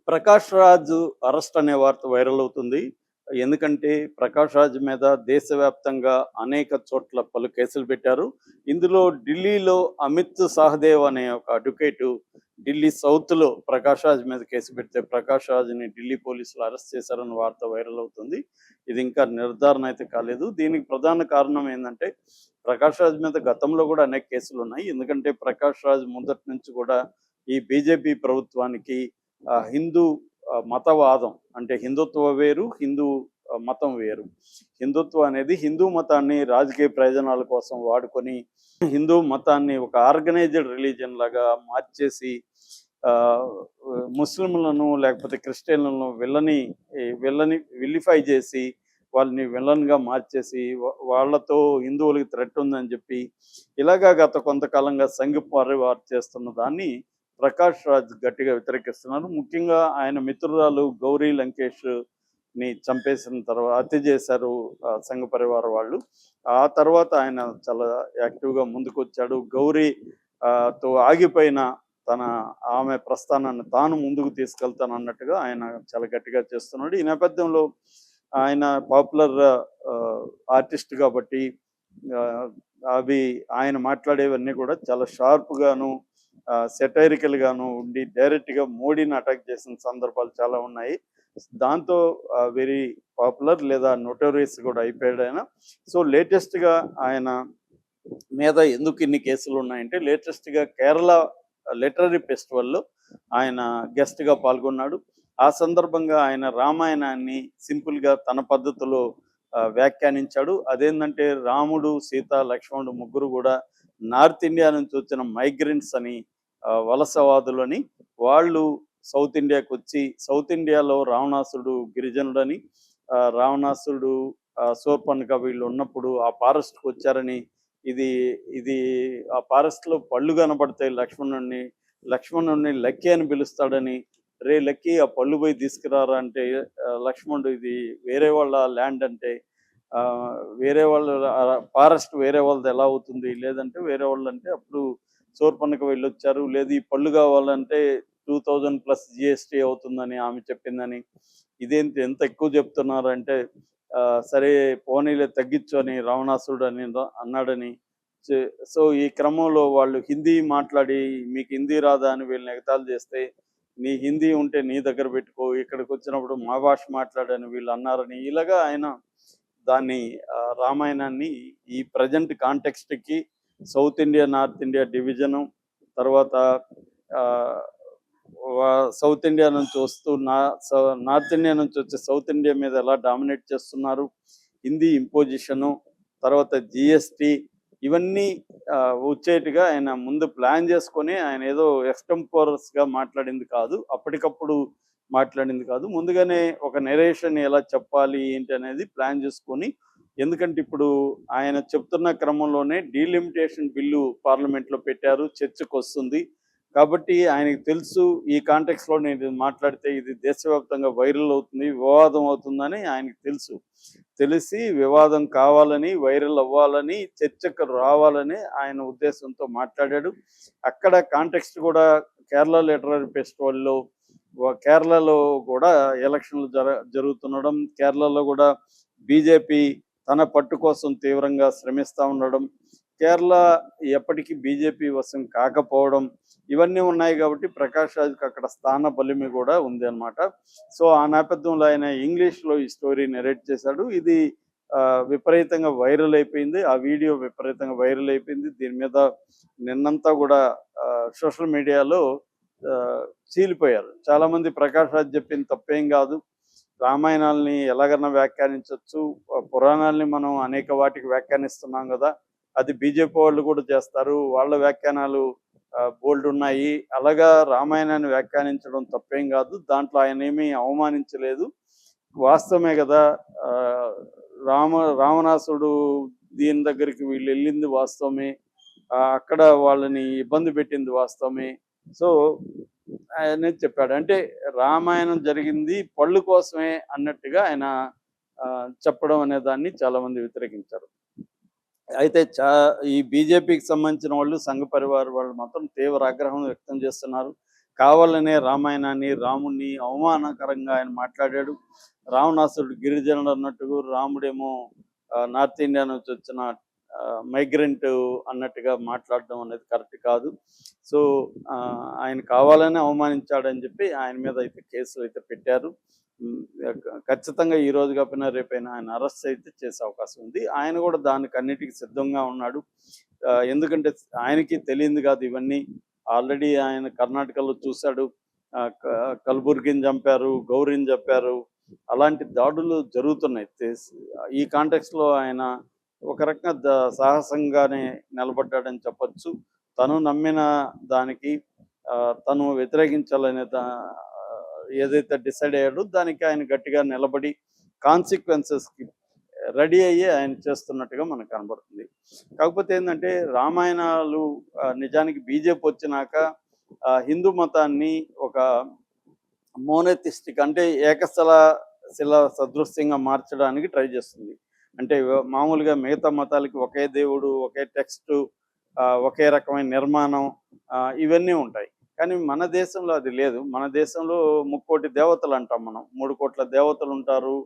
Prakash Raj arrest అనే వార్త viral అవుతుంది. ఎందుకంటే ప్రకాష్ రాజ్ మీద దేశవ్యాప్తంగా అనేక చోట్ల పలు కేసులు పెట్టారు. ఇందులో ఢిల్లీలో అమిత్ సహదేవ్ అనే ఒక అడ్వకేటు ఢిల్లీ సౌత్‌లో ప్రకాష్ రాజ్ మీద కేసు పెడితే ప్రకాష్ రాజ్‌ని ఢిల్లీ పోలీసులు అరెస్ట్ చేశారన్న వార్త వైరల్ అవుతుంది. ఇది ఇంకా నిర్ధారణ అయితే కాలేదు. దీనికి ప్రధాన కారణం ఏందంటే ప్రకాష్ రాజ్ మీద గతంలో కూడా అనేక కేసులున్నాయి. ఎందుకంటే ప్రకాష్ రాజ్ మొదటి నుంచి కూడా ఈ బీజేపీ ప్రభుత్వానికి హిందూ మతవాదం అంటే హిందుత్వ వేరు, హిందూ మతం వేరు. హిందుత్వం అనేది హిందూ మతాన్ని రాజకీయ ప్రయోజనాల కోసం వాడుకొని హిందూ మతాన్ని ఒక ఆర్గనైజ్డ్ రిలీజియన్ లాగా మార్చేసి ముస్లింలను లేకపోతే క్రిస్టియన్లను విల్లిఫై చేసి వాళ్ళని విలన్గా మార్చేసి వాళ్ళతో హిందువులకి థ్రెట్ ఉందని చెప్పి ఇలాగా గత కొంతకాలంగా సంఘ్ పరివార్ చేస్తున్న దాన్ని ప్రకాష్ రాజ్ గట్టిగా వ్యతిరేకిస్తున్నారు. ముఖ్యంగా ఆయన మిత్రురాలు గౌరీ లంకేష్ని చంపేసిన తర్వాత హత్య చేశారు సంఘ పరివార వాళ్ళు. ఆ తర్వాత ఆయన చాలా యాక్టివ్గా ముందుకొచ్చాడు. గౌరీ తో ఆగిపోయిన ఆమె ప్రస్థానాన్ని తాను ముందుకు తీసుకెళ్తానన్నట్టుగా ఆయన చాలా గట్టిగా చేస్తున్నాడు. ఈ నేపథ్యంలో ఆయన పాపులర్ ఆర్టిస్ట్ కాబట్టి అవి ఆయన మాట్లాడేవన్నీ కూడా చాలా షార్ప్గాను సెటైరికల్గాను ఉండి డైరెక్ట్గా మోడీని అటాక్ చేసిన సందర్భాలు చాలా ఉన్నాయి. దాంతో వెరీ పాపులర్ లేదా నోటోరియస్ కూడా అయిపోయాడు ఆయన. సో లేటెస్ట్గా ఆయన మీద ఎందుకు ఇన్ని కేసులు ఉన్నాయంటే లేటెస్ట్గా కేరళ లిటరరీ ఫెస్టివల్లో ఆయన గెస్ట్గా పాల్గొన్నాడు. ఆ సందర్భంగా ఆయన రామాయణాన్ని సింపుల్గా తన పద్ధతిలో వ్యాఖ్యానించాడు. అదేంటంటే రాముడు, సీత, లక్ష్మణుడు ముగ్గురు కూడా నార్త్ ఇండియా నుంచి వచ్చిన మైగ్రెంట్స్ అని, వలసవాదులని. వాళ్ళు సౌత్ ఇండియాకి వచ్చి సౌత్ ఇండియాలో రావణాసుడు గిరిజనుడని, రావణాసుడు శూర్పణఖ వీళ్ళు ఉన్నప్పుడు ఆ ఫారెస్ట్కి వచ్చారని, ఇది ఇది ఆ ఫారెస్ట్లో పళ్ళు కనపడతాయి లక్ష్మణుడిని లక్కీ అని పిలుస్తాడని, రే లక్కీ ఆ పళ్ళు పోయి తీసుకురారా అంటే లక్ష్మణుడు ఇది వేరే వాళ్ళ ల్యాండ్ అంటే వేరే వాళ్ళ ఫారెస్ట్ వేరే వాళ్ళది ఎలా అవుతుంది, లేదంటే వేరే వాళ్ళు అంటే అప్పుడు శూర్పణఖ వెళ్ళొచ్చారు, లేదు ఈ పళ్ళు కావాలంటే 2000+ GST అవుతుందని ఆమె చెప్పిందని, ఇదేంటి ఎంత ఎక్కువ చెప్తున్నారు అంటే సరే పోనీలే తగ్గించు అని రావణాసుడు అని అన్నాడని. సో ఈ క్రమంలో వాళ్ళు హిందీ మాట్లాడి మీకు హిందీ రాదా అని వీళ్ళని ఎగతాళి చేస్తే, నీ హిందీ ఉంటే నీ దగ్గర పెట్టుకో, ఇక్కడికి వచ్చినప్పుడు మా భాష మాట్లాడని వీళ్ళు అన్నారని, ఇలాగా ఆయన దాన్ని రామాయణాన్ని ఈ ప్రజెంట్ కాంటెక్స్ట్కి south India north India division, తర్వాత సౌత్ ఇండియా నుంచి వస్తూ నార్త్ ఇండియా నుంచి వచ్చే సౌత్ ఇండియా మీద ఎలా డామినేట్ చేస్తున్నారు, హిందీ ఇంపోజిషను, తర్వాత GST, ఇవన్నీ వచ్చేట్టుగా ఆయన ముందు ప్లాన్ చేసుకొని ఆయన ఏదో ఎక్స్టెంపోరస్గా మాట్లాడింది కాదు, అప్పటికప్పుడు మాట్లాడింది కాదు. ముందుగానే ఒక నెరేషన్ ఎలా చెప్పాలి ఏంటి అనేది ప్లాన్ చేసుకొని, ఎందుకంటే ఇప్పుడు ఆయన చెప్తున్న క్రమంలోనే డీలిమిటేషన్ బిల్లు పార్లమెంట్లో పెట్టారు, చర్చకు వస్తుంది. కాబట్టి ఆయనకు తెలుసు ఈ కాంటెక్స్లో నేను మాట్లాడితే ఇది దేశవ్యాప్తంగా వైరల్ అవుతుంది, వివాదం అవుతుందని ఆయనకు తెలిసి వివాదం కావాలని, వైరల్ అవ్వాలని, చర్చకు రావాలని ఆయన ఉద్దేశంతో మాట్లాడాడు. అక్కడ కాంటెక్స్ట్ కూడా కేరళ లిటరరీ ఫెస్టివల్లో కేరళలో కూడా ఎలక్షన్లు జరుగుతుండడం, కేరళలో కూడా బీజేపీ తన పట్టు కోసం తీవ్రంగా శ్రమిస్తూ ఉండడం, కేరళ ఎప్పటికీ బీజేపీ వశం కాకపోవడం, ఇవన్నీ ఉన్నాయి కాబట్టి ప్రకాష్ రాజ్కి అక్కడ స్థాన బలిమి కూడా ఉంది అనమాట. సో ఆ నేపథ్యంలో ఆయన ఇంగ్లీష్లో ఈ స్టోరీ నెరేట్ చేశాడు. ఇది విపరీతంగా వైరల్ అయిపోయింది. ఆ వీడియో విపరీతంగా వైరల్ అయిపోయింది. దీని మీద నిన్నంతా కూడా సోషల్ మీడియాలో చీలిపోయారు చాలామంది. ప్రకాష్ రాజ్ చెప్పింది తప్పేం కాదు, రామాయణాలని ఎలాగన్నా వ్యాఖ్యానించవచ్చు, పురాణాలని మనం అనేక వాటికి వ్యాఖ్యానిస్తున్నాం కదా, అది బీజేపీ వాళ్ళు కూడా చేస్తారు, వాళ్ళ వ్యాఖ్యానాలు బోల్డ్ ఉన్నాయి, అలాగా రామాయణాన్ని వ్యాఖ్యానించడం తప్పేం కాదు, దాంట్లో ఆయన ఏమీ అవమానించలేదు, వాస్తవమే కదా, రావణాసుడు దీని దగ్గరికి వీళ్ళు వెళ్ళింది వాస్తవమే, అక్కడ వాళ్ళని ఇబ్బంది పెట్టింది వాస్తవమే. సో ఆయన చెప్పాడు అంటే రామాయణం జరిగింది పళ్ళు కోసమే అన్నట్టుగా ఆయన చెప్పడం అనే దాన్ని చాలామంది వ్యతిరేకించారు. అయితే ఈ బీజేపీకి సంబంధించిన వాళ్ళు, సంఘ పరివార్ వాళ్ళు మాత్రం తీవ్ర ఆగ్రహం వ్యక్తం చేస్తున్నారు. కావాలనే రామాయణాన్ని, రాముణ్ణి అవమానకరంగా ఆయన మాట్లాడాడు. రావణాసురుడు గిరిజనుడు అన్నట్టుగా, రాముడేమో నార్త్ ఇండియా నుంచి వచ్చిన మైగ్రెంట్ అన్నట్టుగా మాట్లాడడం అనేది కరెక్ట్ కాదు. సో ఆయన కావాలని అవమానించాడని చెప్పి ఆయన మీద అయితే కేసులు అయితే పెట్టారు. ఖచ్చితంగా ఈ రోజు కాకపోయినా రేపైనా ఆయన అరెస్ట్ అయితే చేసే అవకాశం ఉంది. ఆయన కూడా దానికి అన్నిటికీ సిద్ధంగా ఉన్నాడు. ఎందుకంటే ఆయనకి తెలియదు కాదు ఇవన్నీ. ఆల్రెడీ ఆయన కర్ణాటకలో చూశాడు. కల్బుర్గిని చంపారు, గౌరిని చంపారు. అలాంటి దాడులు జరుగుతున్నాయి. ఈ కాంటెక్స్లో ఆయన ఒక రకంగా సాహసంగానే నిలబడ్డాడని చెప్పొచ్చు. తను నమ్మిన దానికి తను వ్యతిరేకించాలనే ఏదైతే డిసైడ్ అయ్యాడో దానికి ఆయన గట్టిగా నిలబడి కాన్సిక్వెన్సెస్కి రెడీ అయ్యి ఆయన చేస్తున్నట్టుగా మనకు కనబడుతుంది. కాకపోతే ఏంటంటే రామాయణాలు నిజానికి బీజేపీ వచ్చినాక హిందూ మతాన్ని ఒక మోనోథిస్టిక్ అంటే శిల సదృశ్యంగా మార్చడానికి ట్రై చేస్తుంది. అంటే మామూలుగా మిగతా మతాలకి ఒకే దేవుడు, ఒకే టెక్స్ట్, ఒకే రకమైన నిర్మాణం ఇవన్నీ ఉంటాయి. కానీ మన దేశంలో అది లేదు. మన దేశంలో 3,00,00,000 దేవతలు అంటాం మనం. 3 కోట్ల దేవతలు ఉంటారు.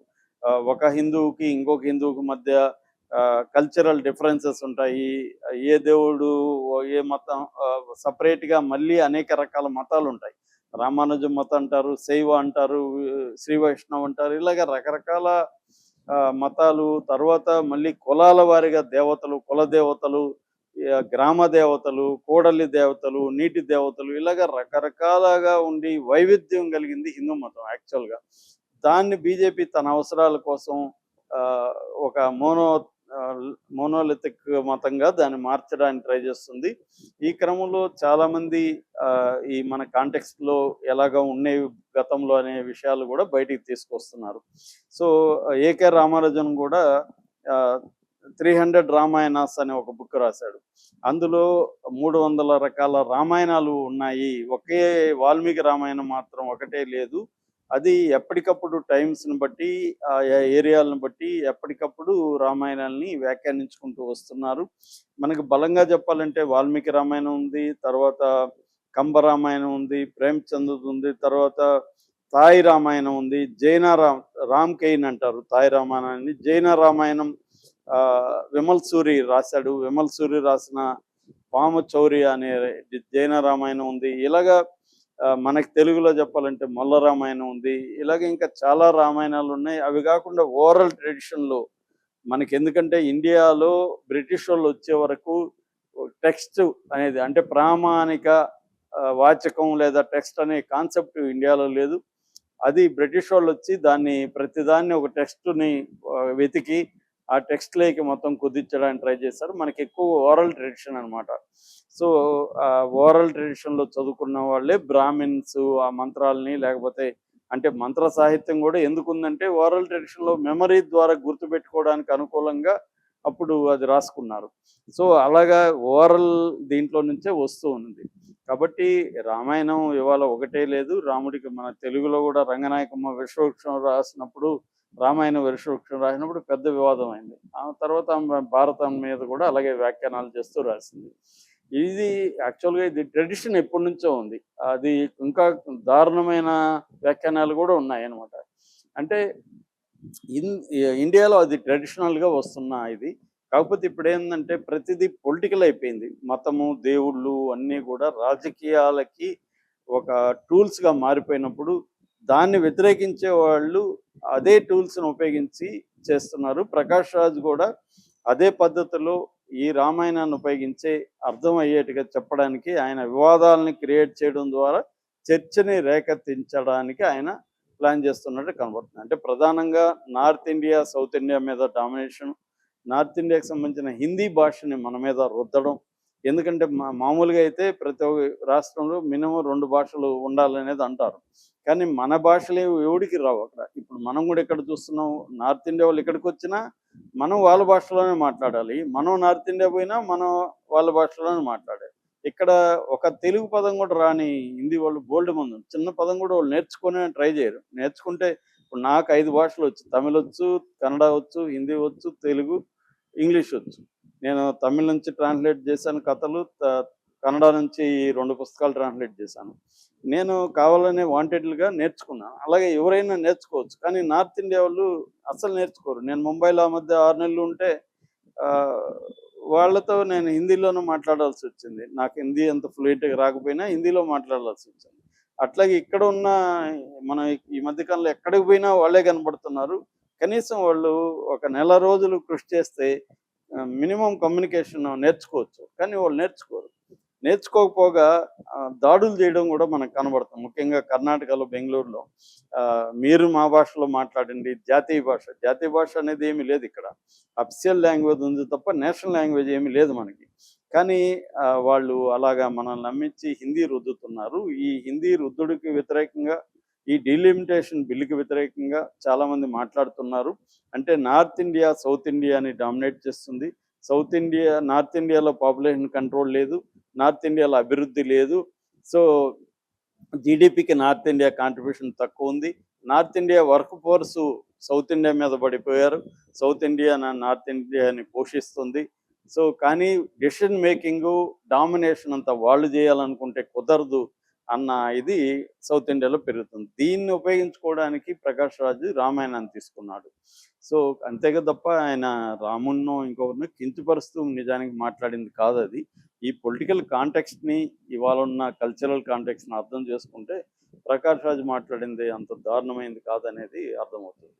ఒక హిందువుకి ఇంకొక హిందువుకి మధ్య కల్చరల్ డిఫరెన్సెస్ ఉంటాయి. ఏ దేవుడు ఏ మతం సపరేట్గా మళ్ళీ అనేక రకాల మతాలు ఉంటాయి. రామానుజం మతం అంటారు, శైవ అంటారు, శ్రీ వైష్ణవ్ అంటారు. ఇలాగ రకరకాల మతాలు. తర్వాత మళ్ళీ కులాల వారిగా దేవతలు, కుల దేవతలు, గ్రామ దేవతలు, కూడలి దేవతలు, నీటి దేవతలు, ఇలాగ రకరకాలుగా ఉండి వైవిధ్యం కలిగింది హిందూ మతం యాక్చువల్గా. దాన్ని బీజేపీ తన అవసరాల కోసం ఒక మోనోలిథిక్ మతంగా దాన్ని మార్చడానికి ట్రై చేస్తుంది. ఈ క్రమంలో చాలామంది ఈ మన కాంటెక్స్ట్లో ఎలాగ ఉండేవి గతంలో అనే విషయాలు కూడా బయటికి తీసుకొస్తున్నారు. సో ఏకే రామానుజన్ కూడా 300 రామాయణాస్ అనే ఒక బుక్ రాశాడు. అందులో 300 రకాల రామాయణాలు ఉన్నాయి. ఒకే వాల్మీకి రామాయణం మాత్రం ఒకటే లేదు. అది ఎప్పటికప్పుడు టైమ్స్ని బట్టి, ఆ ఏరియాలను బట్టి ఎప్పటికప్పుడు రామాయణాలని వ్యాఖ్యానించుకుంటూ వస్తున్నారు. మనకు బలంగా చెప్పాలంటే వాల్మీకి రామాయణం ఉంది, తర్వాత కంబ రామాయణం ఉంది, ప్రేమచంద్రుది ఉంది, తర్వాత తాయి రామాయణం ఉంది, రామ్ కెయిన్ అంటారు తాయి రామాయణాన్ని. జైన రామాయణం విమల్ సూరి రాశాడు. విమల్ సూరి రాసిన పాము చౌరి అనే జైన రామాయణం ఉంది. ఇలాగా మనకి తెలుగులో చెప్పాలంటే మొల్ల రామాయణం ఉంది. ఇలాగ ఇంకా చాలా రామాయణాలు ఉన్నాయి. అవి కాకుండా ఓరల్ ట్రెడిషన్లో మనకి, ఎందుకంటే ఇండియాలో బ్రిటిష్ వాళ్ళు వచ్చే వరకు టెక్స్ట్ అనేది అంటే ప్రామాణిక వాచకం లేదా టెక్స్ట్ అనే కాన్సెప్ట్ ఇండియాలో లేదు. అది బ్రిటిష్ వాళ్ళు వచ్చి ప్రతిదాన్ని ఒక టెక్స్ట్ని వెతికి ఆ టెక్స్ట్లోకి మొత్తం కుదించడానికి ట్రై చేశారు. మనకి ఎక్కువ ఓరల్ ట్రెడిషన్ అనమాట. సో ఓరల్ ట్రెడిషన్లో చదువుకున్న వాళ్ళే బ్రాహ్మిన్స్ ఆ మంత్రాలని, లేకపోతే అంటే మంత్ర సాహిత్యం కూడా ఎందుకుందంటే ఓరల్ ట్రెడిషన్లో మెమరీ ద్వారా గుర్తుపెట్టుకోవడానికి అనుకూలంగా అప్పుడు అది రాసుకున్నారు. సో అలాగా ఓరల్ దీంట్లో నుంచే వస్తూ ఉంది. కాబట్టి రామాయణం ఇవాళ ఒకటే లేదు. రాముడికి మన తెలుగులో కూడా రంగనాయకమ్మ విశ్వవృక్షం రాసినప్పుడు, రామాయణ విశ్వవృక్షం రాసినప్పుడు పెద్ద వివాదం అయింది. ఆ తర్వాత భారతం మీద కూడా అలాగే వ్యాఖ్యానాలు చేస్తూ రాసింది. ఇది యాక్చువల్గా ఇది ట్రెడిషన్ ఎప్పటి నుంచో ఉంది. అది ఇంకా దారుణమైన వ్యాఖ్యానాలు కూడా ఉన్నాయి అన్నమాట. అంటే ఇండియాలో అది ట్రెడిషనల్గా వస్తున్న ఇది. కాకపోతే ఇప్పుడు ఏంటంటే ప్రతిదీ పొలిటికల్ అయిపోయింది. మతము, దేవుళ్ళు అన్నీ కూడా రాజకీయాలకి ఒక టూల్స్గా మారిపోయినప్పుడు దాన్ని వ్యతిరేకించే వాళ్ళు అదే టూల్స్ని ఉపయోగించి చేస్తున్నారు. ప్రకాష్ రాజ్ కూడా అదే పద్ధతిలో ఈ రామాయణాన్ని ఉపయోగించే అర్థమయ్యేట్టుగా చెప్పడానికి, ఆయన వివాదాలని క్రియేట్ చేయడం ద్వారా చర్చని రేకెత్తించడానికి ఆయన ప్లాన్ చేస్తున్నట్టు కనబడుతుంది. అంటే ప్రధానంగా నార్త్ ఇండియా, సౌత్ ఇండియా మీద డామినేషన్, నార్త్ ఇండియాకి సంబంధించిన హిందీ భాషని మన మీద రుద్దడం. ఎందుకంటే మామూలుగా అయితే ప్రతి ఒక్క రాష్ట్రంలో మినిమం 2 భాషలు ఉండాలనేది అంటారు. కానీ మన భాషలు ఎవడికి రావు అక్కడ. ఇప్పుడు మనం కూడా ఇక్కడ చూస్తున్నాం, నార్త్ ఇండియా వాళ్ళు ఇక్కడికి వచ్చినా మనం వాళ్ళ భాషలోనే మాట్లాడాలి. మనం నార్త్ ఇండియా పోయినా మనం వాళ్ళ భాషలోనే మాట్లాడాలి. ఇక్కడ ఒక తెలుగు పదం కూడా రాని హిందీ వాళ్ళు బోల్డ్ మంది, చిన్న పదం కూడా వాళ్ళు నేర్చుకునే ట్రై చేయరు. నేర్చుకుంటే ఇప్పుడు నాకు 5 భాషలు వచ్చు. తమిళ్ వచ్చు, కన్నడ వచ్చు, హిందీ వచ్చు, తెలుగు, ఇంగ్లీష్ వచ్చు. నేను తమిళ్ నుంచి ట్రాన్స్లేట్ చేశాను కథలు, కన్నడ నుంచి 2 పుస్తకాలు ట్రాన్స్లేట్ చేశాను. నేను కావాలనే వాంటెడ్‌గా నేర్చుకున్నాను. అలాగే ఎవరైనా నేర్చుకోవచ్చు. కానీ నార్త్ ఇండియా వాళ్ళు అస్సలు నేర్చుకోరు. నేను ముంబైలో ఆ మధ్య 6 నెలలు ఉంటే ఆహ్, వాళ్ళతో నేను హిందీలోనే మాట్లాడాల్సొచ్చింది. నాకు హిందీ అంత ఫ్లూయెంట్‌గా రాకపోయినా హిందీలో మాట్లాడాల్సొచ్చింది. అట్లాగే ఇక్కడ ఉన్న మన ఈ మధ్య కాలంలో ఎక్కడికి పోయినా వాళ్ళే కనపడుతున్నారు. కనీసం వాళ్ళు ఒక నెల రోజులు కృషి చేస్తే మినిమమ్ కమ్యూనికేషన్ నేర్చుకోవచ్చు. కానీ వాళ్ళు నేర్చుకోరు. నేర్చుకోకపోగా దాడులు చేయడం గూడా మనకు కనబడుతుంది. ముఖ్యంగా కర్ణాటకలో, బెంగుళూరులో మీరు మా భాషలో మాట్లాడండి. జాతీయ భాష. జాతీయ భాష అనేది ఏమీ లేదిక్కడ. అఫిషియల్ లాంగ్వేజ్ ఉంది తప్ప నేషనల్ లాంగ్వేజ్ ఏమీ లేదు మనకి. కానీ వాళ్ళు అలాగా మనల్ని నమ్మించి హిందీ రుద్దుతున్నారు. ఈ హిందీ రుద్దుడికి వ్యతిరేకంగా, ఈ డీలిమిటేషన్ బిల్లుకి వ్యతిరేకంగా చాలామంది మాట్లాడుతున్నారు. అంటే నార్త్ ఇండియా, సౌత్ ఇండియాని డామినేట్ చేస్తుంది. నార్త్ ఇండియాలో పాపులేషన్ కంట్రోల్ లేదు. నార్త్ ఇండియాలో అభివృద్ధి లేదు. సో, జీడీపీకి నార్త్ ఇండియా కాంట్రిబ్యూషన్ తక్కువుంది. North India work force south India మీద పడిపోయారు. సౌత్ ఇండియా నార్త్ ఇండియాని పోషిస్తుంది. సో, కానీ డెసిషన్ మేకింగు, డామినేషన్ అంతా వాళ్ళు జేయాలనుకుంటే కుదరదు అన్న ఇది సౌత్ ఇండియాలో పెరుగుతుంది. దీన్ని ఉపయోగించుకోవడానికి ప్రకాష్ రాజ్ రామాయణాన్ని తీసుకున్నాడు. సో, అంతేగా తప్ప ఆయన రాముడినో, ఇంకొకరినో కించపరుస్తూ నిజానికి మాట్లాడింది కాదది. ఈ పొలిటికల్ కాంటెక్స్ట్‌ని, ఇవాళున్న కల్చరల్ కాంటెక్స్ట్‌ని అర్థం చేసుకుంటే, ప్రకాష్ రాజ్ మాట్లాడింది అంత దారుణమైంది కాదనేది అర్థమవుతుంది.